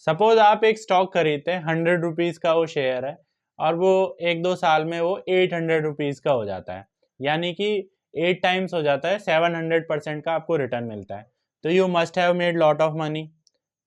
Suppose आप एक stock खरीदते हैं, 100 रुपीज़ का वो शेयर है और वो 1-2 साल में वो 800 रुपीज़ का हो जाता है, यानी कि 8 टाइम्स हो जाता है, 700% का आपको रिटर्न मिलता है। तो you must have made lot of money.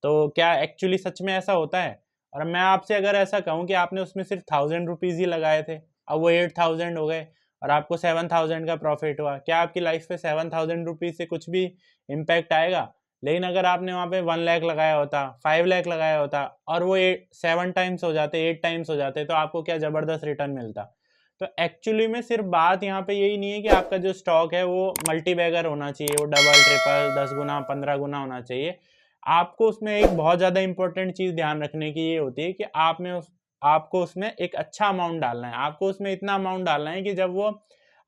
तो क्या एक्चुअली सच में ऐसा होता है? और मैं आपसे अगर ऐसा कहूँ कि आपने उसमें सिर्फ 1000 रुपीज़ ही लगाए थे, अब वो 8000 हो गए और आपको 7000 का प्रॉफिट हुआ, क्या आपकी लाइफ पे 7000 रुपीज़ से कुछ भी इम्पैक्ट आएगा? लेकिन अगर आपने वहाँ पे 1 लाख लगाया होता, 5 लाख लगाया होता और वो 7 टाइम्स हो जाते, 8 टाइम्स हो जाते, तो आपको क्या ज़बरदस्त रिटर्न मिलता। तो एक्चुअली में सिर्फ बात यहाँ पे यही नहीं है कि आपका जो स्टॉक है वो मल्टी बैगर होना चाहिए, वो डबल, ट्रिपल, 10 गुना, 15 गुना होना चाहिए। आपको उसमें एक बहुत ज़्यादा इंपॉर्टेंट चीज़ ध्यान रखने की ये होती है कि आपको उसमें एक अच्छा अमाउंट डालना है। आपको उसमें इतना अमाउंट डालना है कि जब वो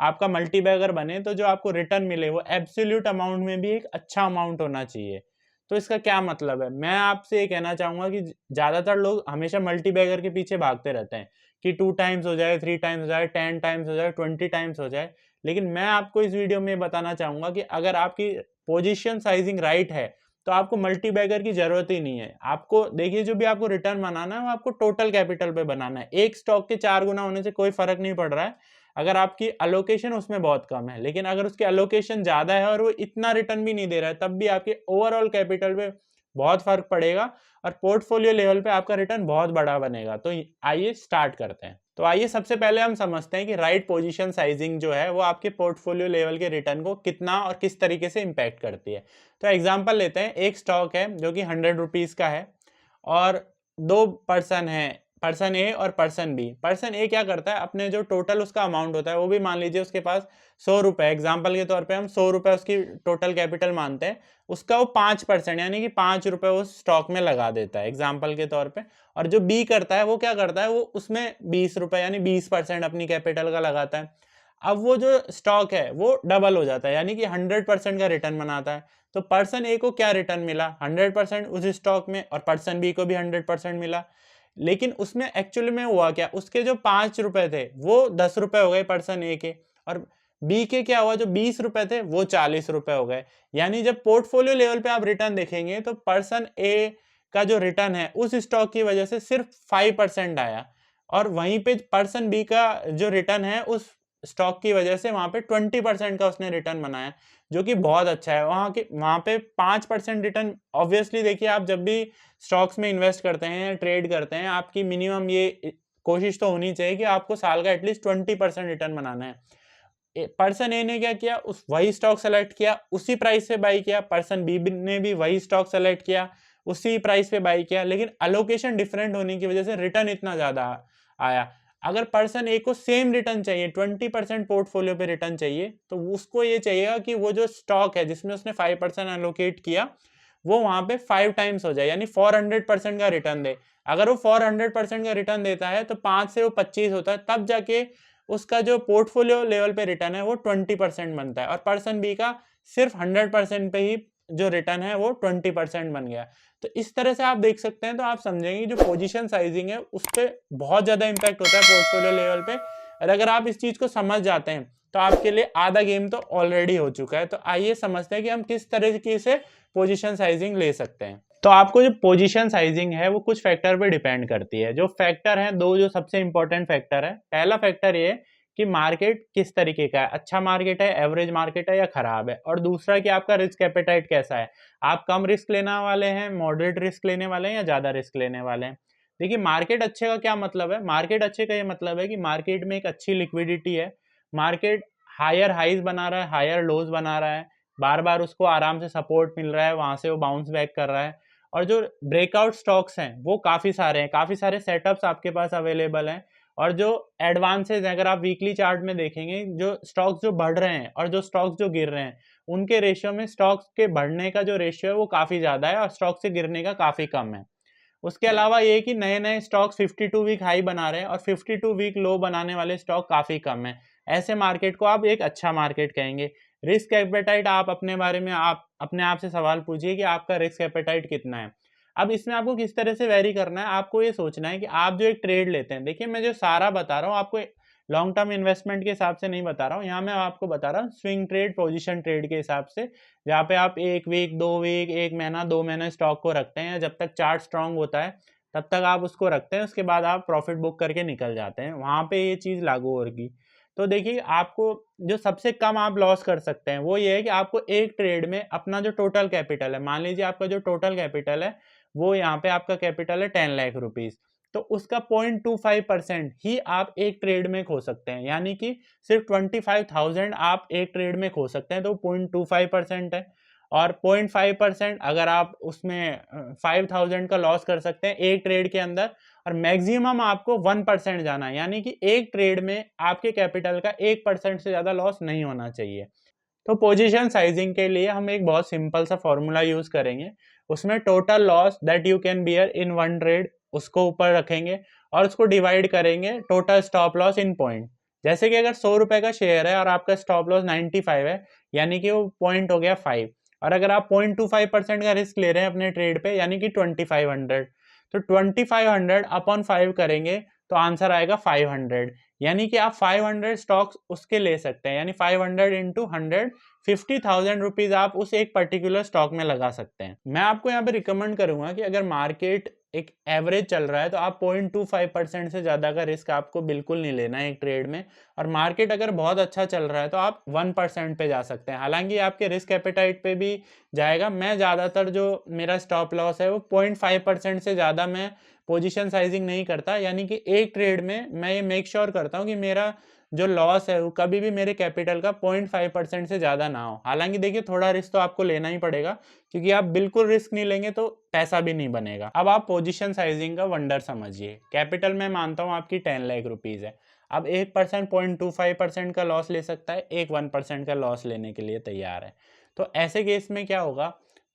आपका मल्टी बैगर बने तो जो आपको रिटर्न मिले वो एब्सोल्यूट अमाउंट में भी एक अच्छा अमाउंट होना चाहिए। तो इसका क्या मतलब है? मैं आपसे ये कहना चाहूँगा कि ज़्यादातर लोग हमेशा मल्टी बैगर के पीछे भागते रहते हैं कि 2 टाइम्स हो जाए, 3 टाइम्स हो जाए, 10 टाइम्स हो जाए, 20 टाइम्स हो जाए। लेकिन मैं आपको इस वीडियो में बताना चाहूँगा कि अगर आपकी पोजीशन साइजिंग राइट है, तो आपको मल्टी बैगर की ज़रूरत ही नहीं है। आपको देखिए, जो भी आपको रिटर्न बनाना है वो आपको टोटल कैपिटल पे बनाना है। एक स्टॉक के 4 गुना होने से कोई फ़र्क नहीं पड़ रहा है, अगर आपकी एलोकेशन उसमें बहुत कम है। लेकिन अगर उसकी एलोकेशन ज़्यादा है और वो इतना रिटर्न भी नहीं दे रहा है, तब भी आपके ओवरऑल कैपिटल पे बहुत फ़र्क पड़ेगा और पोर्टफोलियो लेवल पे आपका रिटर्न बहुत बड़ा बनेगा। तो आइए स्टार्ट करते हैं। तो आइए सबसे पहले हम समझते हैं कि राइट पोजीशन साइजिंग जो है वो आपके पोर्टफोलियो लेवल के रिटर्न को कितना और किस तरीके से इम्पैक्ट करती है। तो एग्जांपल लेते हैं, एक स्टॉक है जो कि 100 रुपीज़ का है और 2 पर्सन हैं, पर्सन ए और पर्सन बी। पर्सन ए क्या करता है, अपने जो टोटल उसका अमाउंट होता है वो भी मान लीजिए उसके पास 100 रुपए, एग्जाम्पल के तौर पे हम 100 रुपए उसकी टोटल कैपिटल मानते हैं, उसका वो 5% यानी कि 5 रुपए उस स्टॉक में लगा देता है एग्जाम्पल के तौर पे। और जो बी करता है वो क्या करता है, वो उसमें 20 रुपए यानी 20% अपनी कैपिटल का लगाता है। अब वो जो स्टॉक है वो डबल हो जाता है, यानी कि 100% का रिटर्न बनाता है। तो पर्सन ए को क्या रिटर्न मिला, 100% उस स्टॉक में, और पर्सन बी को भी 100% मिला। लेकिन उसमें एक्चुअली में हुआ क्या, उसके जो 5 रुपए थे वो 10 रुपए हो गए पर्सन ए के, और बी के क्या हुआ, जो 20 रुपए थे वो 40 रुपए हो गए। यानी जब पोर्टफोलियो लेवल पे आप रिटर्न देखेंगे तो पर्सन ए का जो रिटर्न है उस स्टॉक की वजह से सिर्फ 5% आया, और वहीं पे पर्सन बी का जो रिटर्न है उस स्टॉक की वजह से वहां पे 20% का उसने रिटर्न बनाया, जो कि बहुत अच्छा है। वहां पे 5% रिटर्न, ऑब्वियसली देखिए, आप जब भी स्टॉक्स में इन्वेस्ट करते हैं या ट्रेड करते हैं, आपकी मिनिमम ये कोशिश तो होनी चाहिए कि आपको साल का एटलीस्ट 20% रिटर्न बनाना है। पर्सन ए ने क्या किया, उस वही स्टॉक सेलेक्ट किया, उसी प्राइस पे बाई किया, पर्सन बी ने भी वही स्टॉक सेलेक्ट किया, उसी प्राइस पे बाई किया, लेकिन अलोकेशन डिफरेंट होने की वजह से रिटर्न इतना ज्यादा आया। अगर पर्सन ए को सेम रिटर्न चाहिए, 20% पोर्टफोलियो पे रिटर्न चाहिए, तो उसको ये चाहिएगा कि वो जो स्टॉक है जिसमें उसने 5% एलोकेट किया वो वहां पे 5 टाइम्स हो जाए, यानी 400% का रिटर्न दे। अगर वो 400% का रिटर्न देता है तो 5 से वो 25 होता है, तब जाके उसका जो पोर्टफोलियो लेवल पे रिटर्न है वो 20% बनता है, और पर्सन बी का सिर्फ 100% पे ही जो रिटर्न है वो 20% बन गया। तो इस तरह से आप देख सकते हैं, तो आप समझेंगे जो पोजीशन साइजिंग है उस पर बहुत ज्यादा इंपैक्ट होता है पोर्टफोलियो लेवल पे। और अगर आप इस चीज को समझ जाते हैं तो आपके लिए आधा गेम तो ऑलरेडी हो चुका है। तो आइए समझते हैं कि हम किस तरीके से पोजीशन साइजिंग ले सकते हैं। तो आपको जो पोजीशन साइजिंग है वो कुछ फैक्टर पे डिपेंड करती है। जो फैक्टर हैं दो, जो सबसे इंपॉर्टेंट फैक्टर है, पहला फैक्टर ये कि मार्केट किस तरीके का है, अच्छा मार्केट है, एवरेज मार्केट है या खराब है, और दूसरा कि आपका रिस्क एपेटाइट कैसा है, आप कम रिस्क लेने वाले हैं, मॉडरेट रिस्क लेने वाले हैं या ज्यादा रिस्क लेने वाले हैं। देखिए, मार्केट अच्छे का क्या मतलब है, मार्केट अच्छे का ये मतलब है कि मार्केट में एक अच्छी लिक्विडिटी है, मार्केट हायर हाइज बना रहा है, हायर लोज बना रहा है, बार बार उसको आराम से सपोर्ट मिल रहा है, वहां से वो बाउंस बैक कर रहा है, और जो ब्रेकआउट स्टॉक्स हैं वो काफी सारे हैं, काफी सारे सेटअप्स आपके पास अवेलेबल हैं, और जो एडवांसेज हैं, अगर आप वीकली चार्ट में देखेंगे, जो स्टॉक्स जो बढ़ रहे हैं और जो स्टॉक्स जो गिर रहे हैं, उनके रेशियो में स्टॉक्स के बढ़ने का जो रेशियो है वो काफी ज्यादा है और स्टॉक से गिरने का काफी कम है। उसके अलावा ये कि नए नए स्टॉक्स 52 वीक हाई बना रहे हैं और 52 वीक लो बनाने वाले स्टॉक काफी कम है। ऐसे मार्केट को आप एक अच्छा मार्केट कहेंगे। रिस्क एपेटाइट, आप अपने बारे में आप अपने आप से सवाल पूछिए कि आपका रिस्क एपेटाइट कितना है। अब इसमें आपको किस तरह से वेरी करना है, आपको ये सोचना है कि आप जो एक ट्रेड लेते हैं, देखिए मैं जो सारा बता रहा हूँ आपको लॉन्ग टर्म इन्वेस्टमेंट के हिसाब से नहीं बता रहा हूँ, यहाँ मैं आपको बता रहा हूँ स्विंग ट्रेड, पोजीशन ट्रेड के हिसाब से, जहाँ पे आप 1 वीक, 2 वीक, 1 महीना, 2 महीने स्टॉक को रखते हैं, जब तक चार्ट स्ट्रांग होता है तब तक आप उसको रखते हैं, उसके बाद आप प्रॉफिट बुक करके निकल जाते हैं, वहाँ पे ये चीज़ लागू होगी। तो देखिए, आपको जो सबसे कम आप लॉस कर सकते हैं वो ये है कि आपको एक ट्रेड में अपना जो टोटल कैपिटल है, मान लीजिए आपका जो टोटल कैपिटल है वो यहाँ पे आपका कैपिटल है 10 लाख रुपीज़, तो उसका 0.25% ही आप एक ट्रेड में खो सकते हैं, यानी कि सिर्फ 25,000 आप एक ट्रेड में खो सकते हैं, तो 0.25% है। और 0.5% अगर आप उसमें 5,000 का लॉस कर सकते हैं एक ट्रेड के अंदर, और मैक्सिमम आपको 1% जाना है, यानी कि एक ट्रेड में आपके कैपिटल का 1% से ज़्यादा लॉस नहीं होना चाहिए। तो पोजीशन साइजिंग के लिए हम एक बहुत सिंपल सा फॉर्मूला यूज करेंगे, उसमें total loss that you can bear in one trade उसको ऊपर रखेंगे और उसको डिवाइड करेंगे total stop loss in point. जैसे कि अगर 100 रुपए का शेयर है और आपका स्टॉप लॉस 95 है, यानी कि वो पॉइंट हो गया 5, और अगर आप 0.25% का रिस्क ले रहे हैं अपने ट्रेड पे, यानी कि 2500, तो 2500 अपॉन 5 करेंगे तो आंसर आएगा 500, यानी कि आप 500 स्टॉक्स उसके ले सकते हैं, यानी 500 इंटू 100, 50,000 रुपीज आप उस एक पर्टिकुलर स्टॉक में लगा सकते हैं। मैं आपको यहाँ पे रिकमेंड करूंगा कि अगर मार्केट एक एवरेज चल रहा है तो आप 0.25% से ज़्यादा का रिस्क आपको बिल्कुल नहीं लेना है एक ट्रेड में, और मार्केट अगर बहुत अच्छा चल रहा है तो आप 1% पे जा सकते हैं, हालांकि आपके रिस्क एपेटाइट पे भी जाएगा। मैं ज़्यादातर जो मेरा स्टॉप लॉस है वो 0.5% से ज़्यादा मैं पोजीशन साइजिंग नहीं करता, यानी कि एक ट्रेड में मैं ये मेक श्योर करता हूँ कि मेरा जो लॉस है वो कभी भी मेरे कैपिटल का 0.5% से ज़्यादा ना हो। हालांकि देखिए, थोड़ा रिस्क तो आपको लेना ही पड़ेगा, क्योंकि आप बिल्कुल रिस्क नहीं लेंगे तो पैसा भी नहीं बनेगा। अब आप पोजीशन साइजिंग का वंडर समझिए। कैपिटल मैं मानता हूँ आपकी 10 लाख रुपीज़ है, अब 1% 0.25% का लॉस ले सकता है, एक 1% का लॉस लेने के लिए तैयार है। तो ऐसे केस में क्या होगा,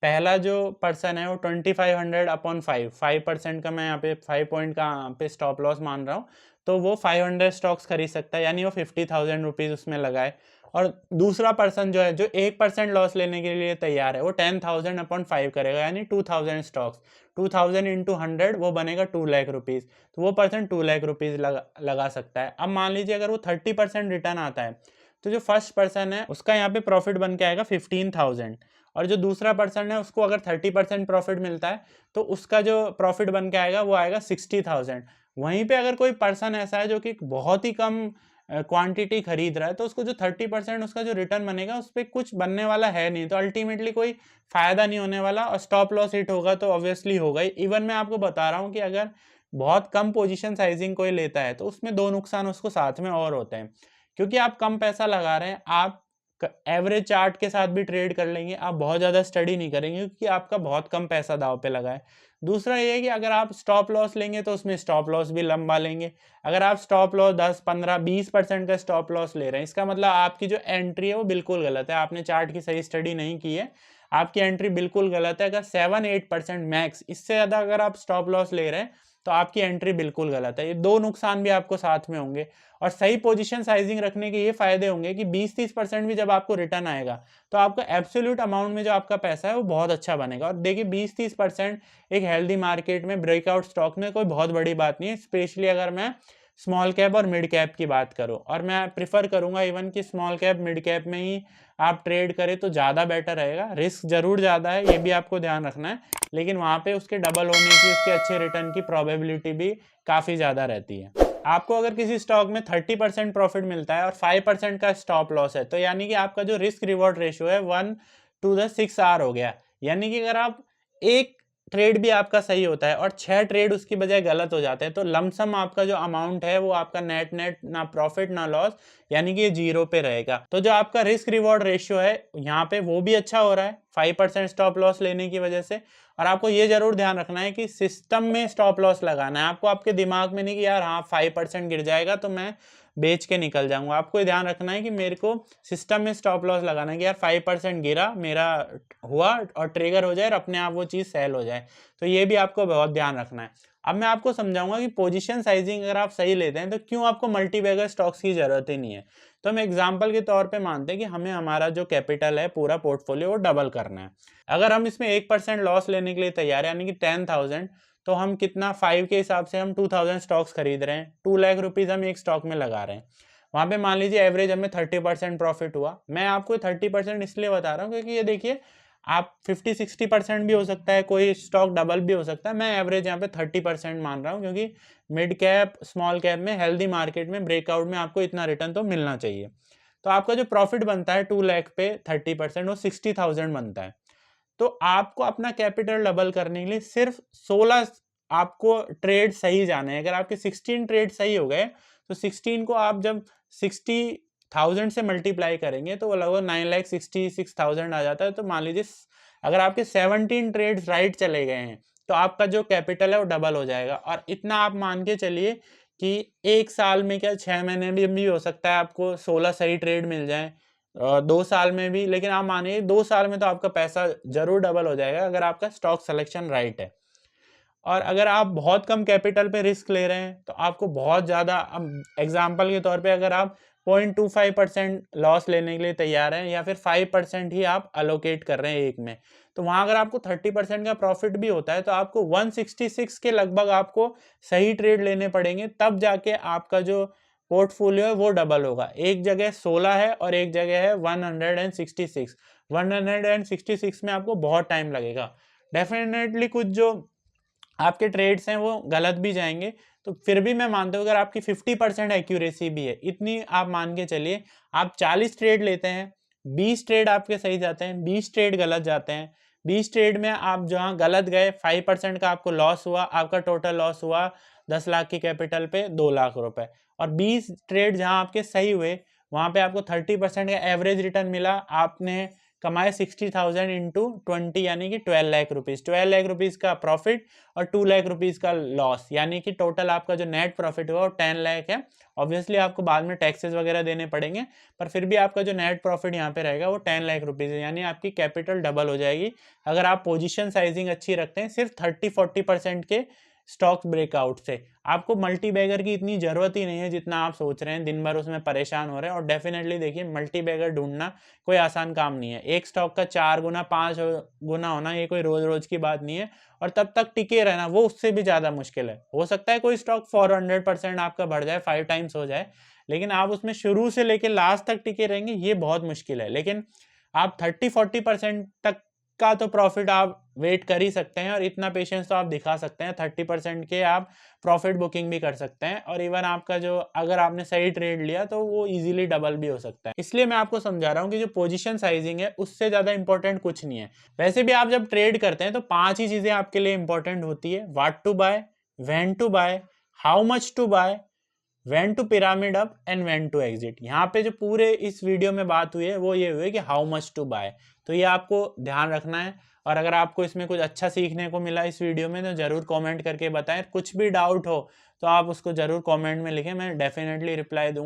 पहला जो पर्सन है वो 2500 अपॉन 5% का मैं यहाँ पे 5 पॉइंट का यहाँ पे स्टॉप लॉस मान रहा हूँ, तो वो 500 स्टॉक्स खरीद सकता है, यानी वो 50,000 रुपीज़ उसमें लगाए। और दूसरा पर्सन जो है, जो 1% लॉस लेने के लिए तैयार है, वो 10,000 अपॉन 5 करेगा, यानी 2,000 स्टॉक्स, 2,000 इंटू 100 वो बनेगा 2 लाख रुपीज़, तो वो पर्सन 2 लाख रुपीज़ लगा सकता है। अब मान लीजिए अगर वो 30% रिटर्न आता है, तो जो फर्स्ट पर्सन है उसका यहाँ पे प्रॉफिट बन के आएगा 15,000, और जो दूसरा पर्सन है उसको अगर 30% प्रॉफिट मिलता है तो उसका जो प्रॉफिट बन के आएगा वो आएगा 60,000। वहीं पे अगर कोई पर्सन ऐसा है जो कि बहुत ही कम क्वांटिटी खरीद रहा है, तो उसको जो 30% उसका जो रिटर्न बनेगा उस पर कुछ बनने वाला है नहीं, तो अल्टीमेटली कोई फायदा नहीं होने वाला, और स्टॉप लॉस हिट होगा तो ऑब्वियसली होगा ही। इवन मैं आपको बता रहा हूँ कि अगर बहुत कम पोजीशन साइजिंग कोई लेता है तो उसमें दो नुकसान उसको साथ में और होते हैं, क्योंकि आप कम पैसा लगा रहे हैं, आप एवरेज चार्ट के साथ भी ट्रेड कर लेंगे, आप बहुत ज़्यादा स्टडी नहीं करेंगे क्योंकि आपका बहुत कम पैसा दाव पे लगा है। दूसरा ये है कि अगर आप स्टॉप लॉस लेंगे तो उसमें स्टॉप लॉस भी लंबा लेंगे। अगर आप स्टॉप लॉस 10, 15, 20% का स्टॉप लॉस ले रहे हैं, इसका मतलब आपकी जो एंट्री है वो बिल्कुल गलत है, आपने चार्ट की सही स्टडी नहीं की है, आपकी एंट्री बिल्कुल गलत है। अगर 7-8% मैक्स, इससे ज़्यादा अगर आप स्टॉप लॉस ले रहे हैं तो आपकी एंट्री बिल्कुल गलत है। ये दो नुकसान भी आपको साथ में होंगे, और सही पोजीशन साइजिंग रखने के ये फायदे होंगे कि 20-30% भी जब आपको रिटर्न आएगा तो आपका एब्सोल्यूट अमाउंट में जो आपका पैसा है वो बहुत अच्छा बनेगा। और देखिए, 20-30% एक हेल्दी मार्केट में ब्रेकआउट स्टॉक में कोई बहुत बड़ी बात नहीं है, स्पेशली अगर मैं स्मॉल कैप और मिड कैप की बात करूं, और मैं प्रिफर करूंगा इवन कि स्मॉल कैप मिड कैप में ही आप ट्रेड करें तो ज़्यादा बेटर रहेगा। रिस्क जरूर ज़्यादा है, ये भी आपको ध्यान रखना है, लेकिन वहाँ पे उसके डबल होने की, उसके अच्छे रिटर्न की प्रोबेबिलिटी भी काफ़ी ज़्यादा रहती है। आपको अगर किसी स्टॉक में 30% प्रॉफिट मिलता है और 5% का स्टॉप लॉस है, तो यानी कि आपका जो रिस्क रिवॉर्ड रेशियो है 1:6 हो गया, यानी कि अगर आप एक ट्रेड भी आपका सही होता है और 6 ट्रेड उसकी बजाय गलत हो जाते हैं, तो लमसम आपका जो अमाउंट है वो आपका नेट नेट ना प्रॉफिट ना लॉस, यानी कि ये 0 पे रहेगा। तो जो आपका रिस्क रिवॉर्ड रेशियो है यहाँ पे वो भी अच्छा हो रहा है 5% स्टॉप लॉस लेने की वजह से। और आपको ये जरूर ध्यान रखना है कि सिस्टम में स्टॉप लॉस लगाना है, आपको आपके दिमाग में नहीं कि यार हाँ 5% गिर जाएगा तो मैं बेच के निकल जाऊंगा। आपको ये ध्यान रखना है कि मेरे को सिस्टम में स्टॉप लॉस लगाना है कि यार 5% गिरा, मेरा हुआ और ट्रिगर हो जाए और अपने आप वो चीज़ सेल हो जाए, तो ये भी आपको बहुत ध्यान रखना है। अब मैं आपको समझाऊंगा कि पोजीशन साइजिंग अगर आप सही लेते हैं तो क्यों आपको मल्टीबैगर स्टॉक्स की जरूरत ही नहीं है। तो हम एग्जांपल के तौर पे मानते हैं कि हमें हमारा जो कैपिटल है पूरा पोर्टफोलियो वो डबल करना है। अगर हम इसमें 1% लॉस लेने के लिए तैयार है, यानी कि 10,000, तो हम कितना 5 के हिसाब से हम 2000 स्टॉक्स खरीद रहे हैं, 2 लाख रुपीज़ हम एक स्टॉक में लगा रहे हैं। वहाँ पे मान लीजिए एवरेज हमें 30% प्रॉफिट हुआ। मैं आपको 30% इसलिए बता रहा हूँ क्योंकि ये देखिए आप 50-60% भी हो सकता है, कोई स्टॉक डबल भी हो सकता है। मैं एवरेज यहाँ पे 30% मान रहा हूँ क्योंकि मिड कैप स्मॉल कैप में हेल्दी मार्केट में ब्रेकआउट में आपको इतना रिटर्न तो मिलना चाहिए। तो आपका जो प्रॉफिट बनता है 2 लाख पे 30% वो 60,000 बनता है। तो आपको अपना कैपिटल डबल करने के लिए सिर्फ 16 आपको ट्रेड सही जाने हैं। अगर आपके 16 ट्रेड सही हो गए तो 16 को आप जब 60,000 से मल्टीप्लाई करेंगे तो वो लगभग 9,66,000 आ जाता है। तो मान लीजिए अगर आपके 17 ट्रेड्स राइट चले गए हैं तो आपका जो कैपिटल है वो डबल हो जाएगा। और इतना आप मान के चलिए कि एक साल में क्या 6 महीने में भी हो सकता है आपको 16 सही ट्रेड मिल जाए, 2 साल में भी। लेकिन आप मानिए 2 साल में तो आपका पैसा जरूर डबल हो जाएगा अगर आपका स्टॉक सिलेक्शन राइट है। और अगर आप बहुत कम कैपिटल पे रिस्क ले रहे हैं तो आपको बहुत ज़्यादा, एग्जाम्पल के तौर पे अगर आप 0.25% लॉस लेने के लिए तैयार हैं या फिर 5% ही आप अलोकेट कर रहे हैं एक में, तो वहाँ अगर आपको 30% का प्रॉफिट भी होता है तो आपको 166 के लगभग आपको सही ट्रेड लेने पड़ेंगे, तब जाके आपका जो पोर्टफोलियो है वो डबल होगा। एक जगह 16 है और एक जगह है 166। 166 में आपको बहुत टाइम लगेगा। डेफिनेटली कुछ जो आपके ट्रेड्स हैं वो गलत भी जाएंगे, तो फिर भी मैं मानता हूँ अगर आपकी 50% एक्यूरेसी भी है, इतनी आप मान के चलिए, आप 40 ट्रेड लेते हैं, 20 ट्रेड आपके सही जाते हैं, 20 ट्रेड गलत जाते हैं। 20 ट्रेड में आप जहाँ गलत गए 5% का आपको लॉस हुआ, आपका टोटल लॉस हुआ 10 लाख की कैपिटल पे 2 लाख रुपए। और 20 ट्रेड जहाँ आपके सही हुए वहाँ पे आपको 30% का एवरेज रिटर्न मिला, आपने कमाए 60,000 इंटू 20 यानी कि 12 लाख रुपीज़। 12 लाख रुपीज़ का प्रॉफिट और 2 लाख रुपीज़ का लॉस, यानी कि टोटल आपका जो नेट प्रॉफिट हुआ वो 10 लाख है। ऑब्वियसली आपको बाद में टैक्सेस वगैरह देने पड़ेंगे, पर फिर भी आपका जो नेट प्रॉफिट यहाँ पे रहेगा वो 10 लाख रुपीज़ है, यानी आपकी कैपिटल डबल हो जाएगी अगर आप पोजीशन साइजिंग अच्छी रखते हैं सिर्फ 30-40% के स्टॉक्स ब्रेकआउट से। आपको मल्टी बैगर की इतनी ज़रूरत ही नहीं है जितना आप सोच रहे हैं, दिन भर उसमें परेशान हो रहे हैं। और डेफिनेटली देखिए मल्टी बैगर ढूंढना कोई आसान काम नहीं है। एक स्टॉक का 4 गुना 5 गुना होना ये कोई रोज रोज की बात नहीं है, और तब तक टिके रहना वो उससे भी ज़्यादा मुश्किल है। हो सकता है कोई स्टॉक 400% आपका बढ़ जाए, 5 टाइम्स हो जाए, लेकिन आप उसमें शुरू से लेकर लास्ट तक टिके रहेंगे ये बहुत मुश्किल है। लेकिन आप 30-40% तक का तो प्रॉफिट आप वेट कर ही सकते हैं, और इतना पेशेंस तो आप दिखा सकते हैं। 30% के आप प्रॉफिट बुकिंग भी कर सकते हैं, और इवन आपका जो अगर आपने सही ट्रेड लिया तो वो इजीली डबल भी हो सकता है। इसलिए मैं आपको समझा रहा हूँ कि जो पोजीशन साइजिंग है उससे ज़्यादा इंपॉर्टेंट कुछ नहीं है। वैसे भी आप जब ट्रेड करते हैं तो 5 ही चीज़ें आपके लिए इंपॉर्टेंट होती है: what to buy, when to buy, how much to buy, when to pyramid up and when to exit. यहाँ पे जो पूरे इस वीडियो में बात हुई है वो ये हुई है कि हाउ मच टू बाय, तो ये आपको ध्यान रखना है। और अगर आपको इसमें कुछ अच्छा सीखने को मिला इस वीडियो में तो ज़रूर कमेंट करके बताएं। कुछ भी डाउट हो तो आप उसको ज़रूर कमेंट में लिखें, मैं डेफिनेटली रिप्लाई दूंगा।